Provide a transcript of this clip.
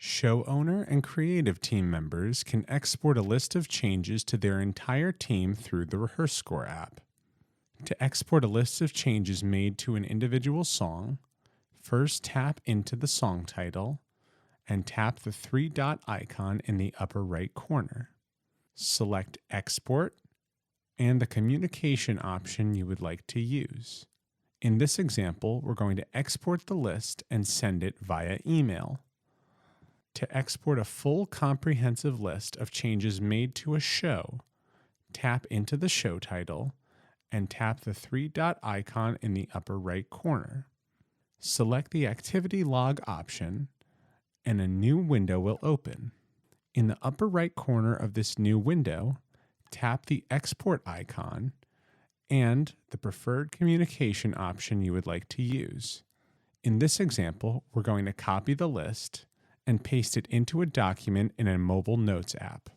Show owner and creative team members can export a list of changes to their entire team through the RehearScore app. To export a list of changes made to an individual song, first tap into the song title and tap the three-dot icon in the upper right corner. Select Export and the communication option you would like to use. In this example, we're going to export the list and send it via email. To export a full comprehensive list of changes made to a show, tap into the show title and tap the three-dot icon in the upper right corner. Select the Activity Log option and a new window will open. In the upper right corner of this new window, tap the Export icon and the preferred communication option you would like to use. In this example, we're going to copy the list and paste it into a document in a mobile notes app.